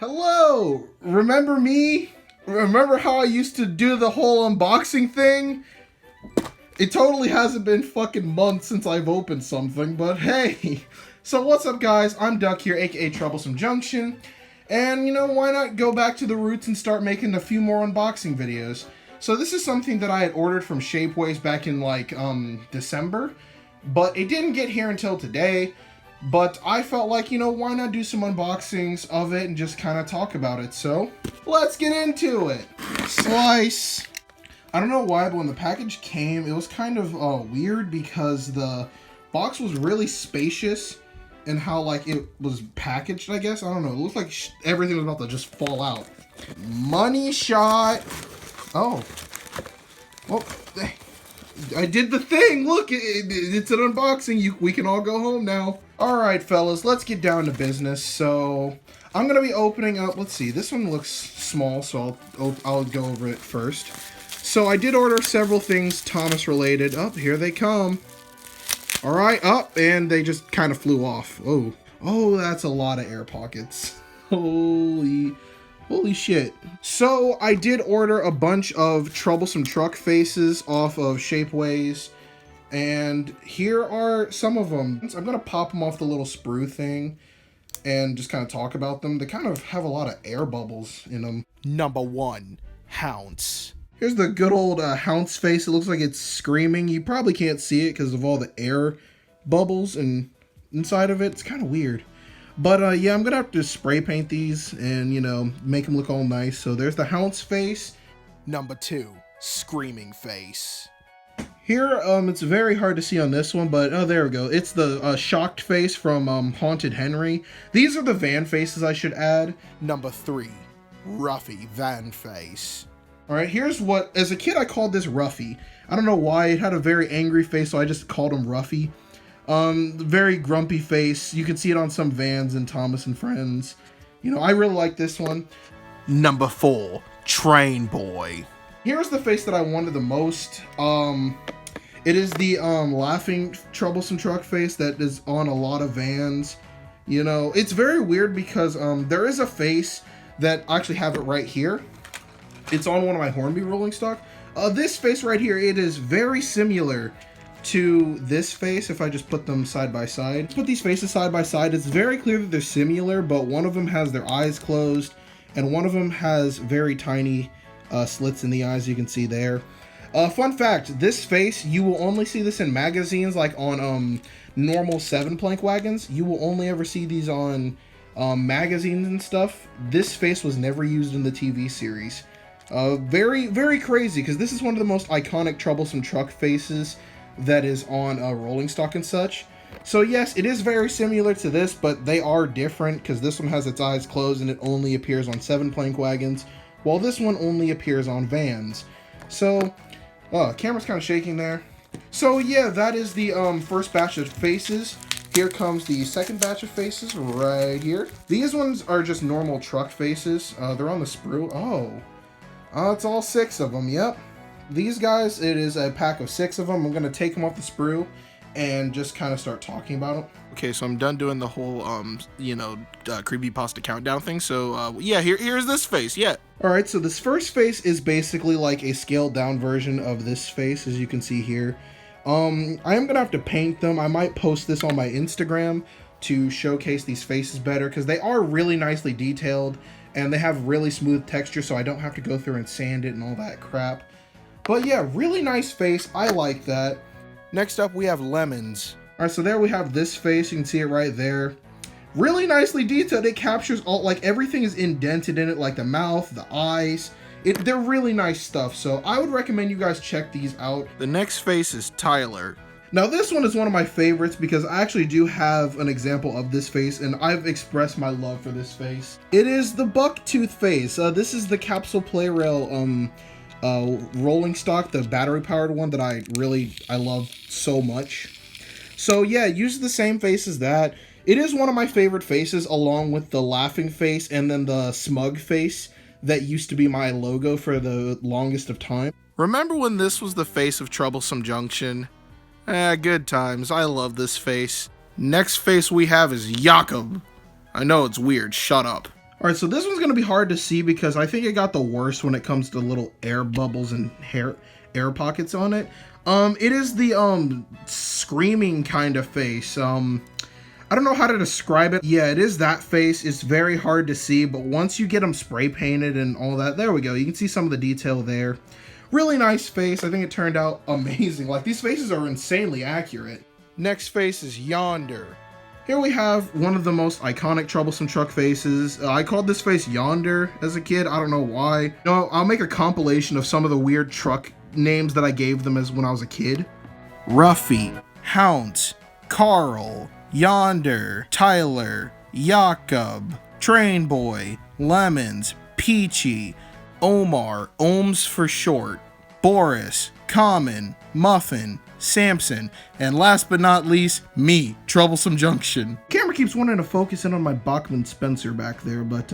Hello! Remember me? Remember how I used to do the whole unboxing thing? It totally hasn't been fucking months since I've opened something, but hey! So what's up guys, I'm Duck here, aka Troublesome Junction, and you know, why not go back to the roots and start making a few more unboxing videos. So this is something that I had ordered from Shapeways back in like, December, but it didn't get here until today. But I felt like, you know, why not do some unboxings of it and just kind of talk about it. So, let's get into it. Slice. I don't know why, but when the package came, it was kind of weird because the box was really spacious and how, like, it was packaged, I guess. I don't know. It looked like everything was about to just fall out. Money shot. Oh. Well, I did the thing. Look, it's an unboxing. We can all go home now. All right, fellas, let's get down to business. So I'm gonna be opening up. Let's see. This one looks small, so I'll go over it first. So I did order several things Thomas related. Oh, here they come. All right, up, and they just kind of flew off. Oh, that's a lot of air pockets. Holy shit. So I did order a bunch of Troublesome truck faces off of Shapeways, and here are some of them. I'm gonna pop them off the little sprue thing and just kind of talk about them. They kind of have a lot of air bubbles in them. Number 1, Hounds. Here's the good old Hound's face. It looks like it's screaming. You probably can't see it because of all the air bubbles and inside of it. It's kind of weird. But yeah, I'm gonna have to spray paint these and, you know, make them look all nice. So there's the Hound's face. Number 2, Screaming Face. Here, it's very hard to see on this one, but oh, there we go. It's the shocked face from Haunted Henry. These are the Van faces I should add. Number 3, Ruffy Van Face. All right, here's what, as a kid, I called this Ruffy. I don't know why. It had a very angry face, so I just called him Ruffy. Very grumpy face. You can see it on some Vans and Thomas and Friends. You know, I really like this one. Number 4, Train Boy. Here's the face that I wanted the most. It is the laughing Troublesome truck face that is on a lot of Vans. You know, it's very weird because there is a face that I actually have it right here. It's on one of my Hornby rolling stock. This face right here, it is very similar to this face if I just put them side by side. Put these faces side by side, it's very clear that they're similar, but one of them has their eyes closed and one of them has very tiny slits in the eyes, you can see there. Fun fact, this face, you will only see this in magazines like on normal 7-plank wagons. You will only ever see these on magazines and stuff. This face was never used in the TV series. Very, very crazy because this is one of the most iconic Troublesome truck faces that is on a rolling stock and such. So yes, it is very similar to this, but they are different because this one has its eyes closed and it only appears on 7-plank wagons, while this one only appears on Vans. So, camera's kind of shaking there. So yeah, that is the first batch of faces. Here comes the second batch of faces right here. These ones are just normal truck faces. They're on the sprue. It's all 6 of them, yep. These guys, it is a pack of 6 of them. I'm gonna take them off the sprue and just kind of start talking about them. Okay, so I'm done doing the whole, creepypasta countdown thing. So, yeah, here's this face, yeah. All right, so this first face is basically like a scaled down version of this face, as you can see here. I am gonna have to paint them. I might post this on my Instagram to showcase these faces better because they are really nicely detailed and they have really smooth texture, so I don't have to go through and sand it and all that crap. But yeah, really nice face. I like that. Next up, we have Lemons. All right, so there we have this face. You can see it right there. Really nicely detailed. It captures all, like everything is indented in it, like the mouth, the eyes. They're really nice stuff. So I would recommend you guys check these out. The next face is Tyler. Now this one is one of my favorites because I actually do have an example of this face and I've expressed my love for this face. It is the Bucktooth face. This is the capsule play rail rolling stock, the battery powered one that I love so much. So yeah, use the same face as that. It is one of my favorite faces along with the laughing face and then the smug face that used to be my logo for the longest of time. Remember when this was the face of Troublesome Junction? Good times. I love this face. Next face we have is Jakob. I know it's weird, shut up. All right, so this one's gonna be hard to see because I think it got the worst when it comes to little air bubbles and air pockets on it. It is the screaming kind of face. I don't know how to describe it. Yeah, it is that face. It's very hard to see, but once you get them spray painted and all that, there we go. You can see some of the detail there. Really nice face. I think it turned out amazing. Like, these faces are insanely accurate. Next face is Yonder. Here we have one of the most iconic Troublesome truck faces. I called this face Yonder as a kid. I don't know why. No, I'll make a compilation of some of the weird truck names that I gave them as when I was a kid. Ruffy, Hound, Carl, Yonder, Tyler, Jakob, Train Boy, Lemons, Peachy, Omar, Ohms for short, Boris, Common, Muffin, Samson, and last but not least, me, Troublesome Junction. Camera keeps wanting to focus in on my Bachman Spencer back there, but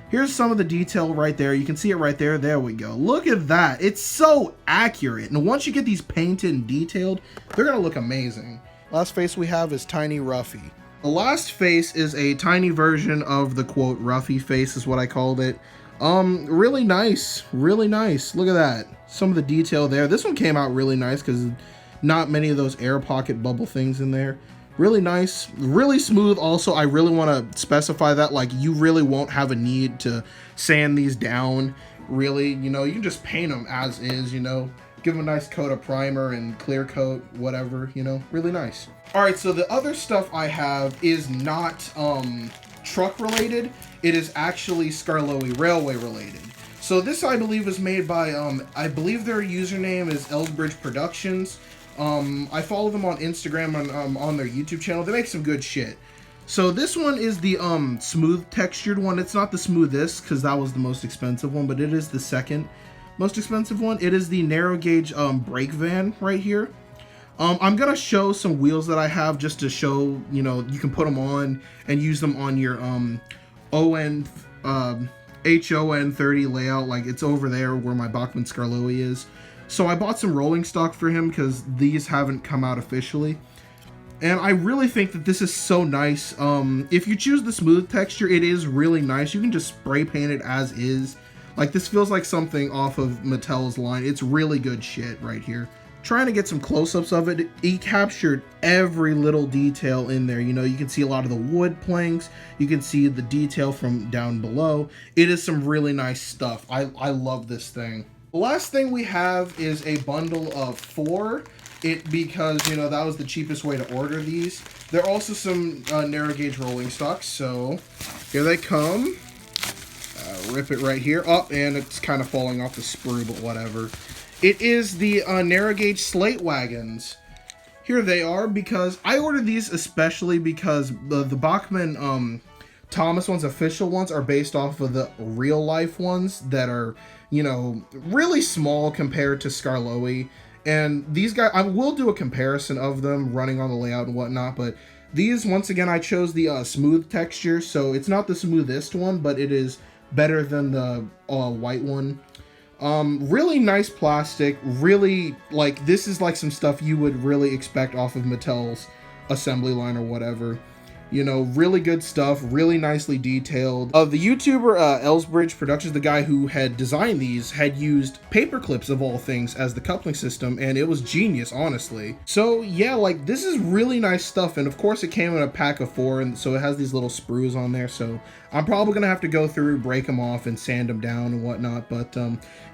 here's some of the detail right there. You can see it right there. There we go. Look at that. It's so accurate. And once you get these painted and detailed, they're gonna look amazing. Last face we have is Tiny Ruffy. The last face is a tiny version of the quote Ruffy face is what I called it. Really nice. Really nice. Look at that. Some of the detail there. This one came out really nice because not many of those air pocket bubble things in there. Really nice, really smooth. Also, I really want to specify that, like, you really won't have a need to sand these down. Really, you know, you can just paint them as is, you know, give them a nice coat of primer and clear coat, whatever, you know, really nice. All right, so the other stuff I have is not truck related. It is actually Skarloey Railway related. So this, I believe, was made by, I believe their username is Elsbridge Productions. I follow them on Instagram and on their YouTube channel. They make some good shit. So this one is the smooth textured one. It's not the smoothest because that was the most expensive one, but it is the second most expensive one. It is the narrow gauge brake van right here. I'm gonna show some wheels that I have just to show, you know, you can put them on and use them on your HON 30 layout. Like, it's over there where my Bachman Skarloey is. So I bought some rolling stock for him because these haven't come out officially. And I really think that this is so nice. If you choose the smooth texture, it is really nice. You can just spray paint it as is. Like, this feels like something off of Mattel's line. It's really good shit right here. Trying to get some close-ups of it. He captured every little detail in there. You know, you can see a lot of the wood planks. You can see the detail from down below. It is some really nice stuff. I love this thing. The last thing we have is a bundle of 4. Because, you know, that was the cheapest way to order these. There are also some narrow gauge rolling stocks. So here they come. Rip it right here. Oh, and it's kind of falling off the sprue, but whatever. It is the narrow gauge slate wagons. Here they are, because I ordered these especially because the Bachman Thomas ones, official ones, are based off of the real life ones that are, you know, really small compared to Skarloey. And these guys, I will do a comparison of them running on the layout and whatnot, but these, once again, I chose the smooth texture, so it's not the smoothest one, but it is better than the white one. Really nice plastic, really, like, this is like some stuff you would really expect off of Mattel's assembly line or whatever. You know, really good stuff, really nicely detailed. The YouTuber Elsbridge Productions, the guy who had designed these, had used paper clips of all things as the coupling system, and it was genius, honestly. So yeah, like, this is really nice stuff, and of course it came in a pack of 4, and so it has these little sprues on there, so I'm probably gonna have to go through, break them off, and sand them down and whatnot, but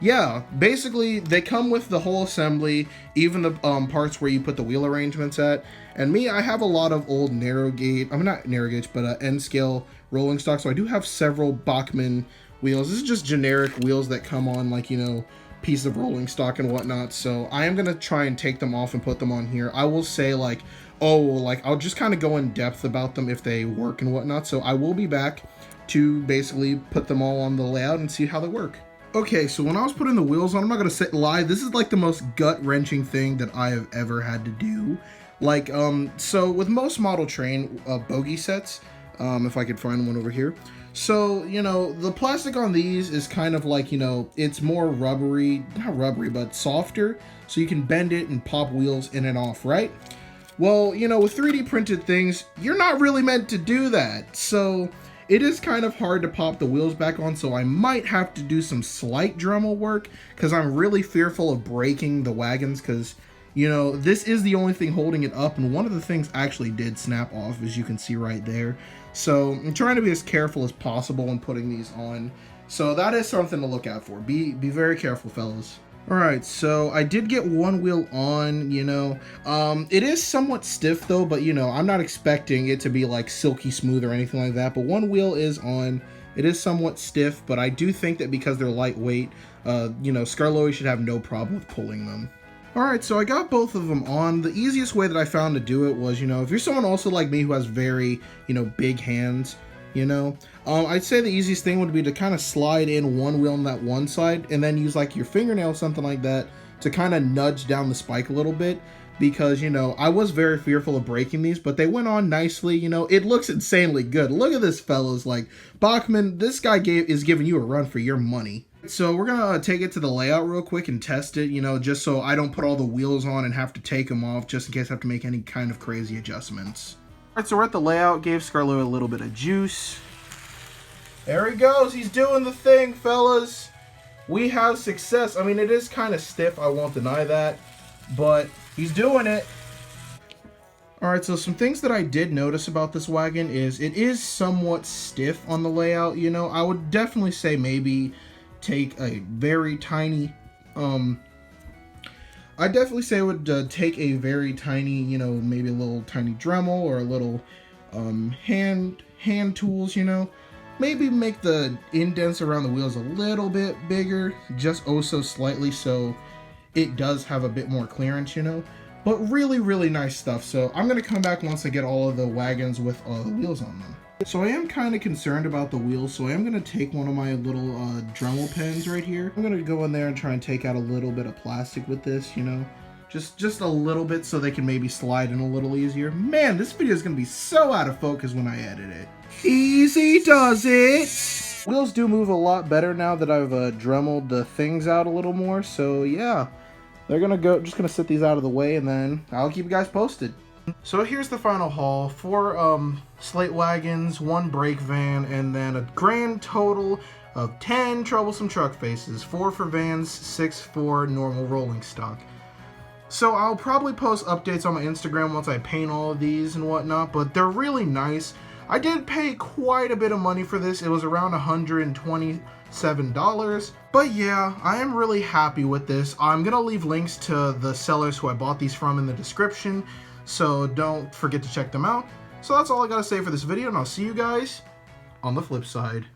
yeah, basically they come with the whole assembly, even the parts where you put the wheel arrangements at. And me, I have a lot of old narrow gauge, I'm not narrow gauge, but N scale rolling stock, so I do have several Bachman wheels. This is just generic wheels that come on, like, you know, piece of rolling stock and whatnot, so I am gonna try and take them off and put them on here. I will say, like, I'll just kind of go in depth about them if they work and whatnot, so I will be back to basically put them all on the layout and see how they work. Okay, so when I was putting the wheels on, I'm not gonna lie, this is like the most gut-wrenching thing that I have ever had to do. Like, so with most model train bogie sets, if I could find one over here, so, you know, the plastic on these is kind of like, you know, it's more rubbery, not rubbery, but softer, so you can bend it and pop wheels in and off, right? Well, you know, with 3D printed things, you're not really meant to do that. So It is kind of hard to pop the wheels back on, so I might have to do some slight Dremel work because I'm really fearful of breaking the Wagons because, you know, this is the only thing holding it up, and one of the things actually did snap off, as you can see right there. So I'm trying to be as careful as possible when putting these on. So that is something to look out for. Be very careful, fellas. Alright, so I did get one wheel on, you know. It is somewhat stiff though, but you know, I'm not expecting it to be like silky smooth or anything like that. But one wheel is on. It is somewhat stiff, but I do think that because they're lightweight, you know, Skarloey should have no problem with pulling them. Alright, so I got both of them on. The easiest way that I found to do it was, you know, if you're someone also like me who has very, you know, big hands, you know, I'd say the easiest thing would be to kind of slide in one wheel on that one side and then use like your fingernail, something like that, to kind of nudge down the spike a little bit, because, you know, I was very fearful of breaking these, but they went on nicely. You know, it looks insanely good. Look at this, fellas. Like, Bachman, this guy is giving you a run for your money. So we're gonna take it to the layout real quick and test it, you know, just so I don't put all the wheels on and have to take them off, just in case I have to make any kind of crazy adjustments. Alright, so we're at the layout, gave Skarloey a little bit of juice. There he goes, he's doing the thing, fellas. We have success. I mean, it is kind of stiff, I won't deny that, but he's doing it. Alright, so some things that I did notice about this wagon is it is somewhat stiff on the layout, you know. I would definitely say maybe take a very tiny, I definitely say I would take a very tiny, you know, maybe a little tiny Dremel or a little hand tools, you know. Maybe make the indents around the wheels a little bit bigger, just oh so slightly, so it does have a bit more clearance, you know. But really, really nice stuff. So I'm going to come back once I get all of the wagons with the wheels on them. So I am kind of concerned about the wheels, so I am going to take one of my little Dremel pens right here. I'm going to go in there and try and take out a little bit of plastic with this, you know. Just a little bit so they can maybe slide in a little easier. Man, this video is going to be so out of focus when I edit it. Easy does it! Wheels do move a lot better now that I've Dremeled the things out a little more, so yeah. They're gonna go, just gonna set these out of the way and then I'll keep you guys posted. So here's the final haul. 4 slate wagons, 1 brake van, and then a grand total of 10 troublesome truck faces. 4 for vans, 6 for normal rolling stock. So I'll probably post updates on my Instagram once I paint all of these and whatnot, but they're really nice. I did pay quite a bit of money for this. It was around $127. But yeah, I am really happy with this. I'm going to leave links to the sellers who I bought these from in the description, so don't forget to check them out. So that's all I got to say for this video, and I'll see you guys on the flip side.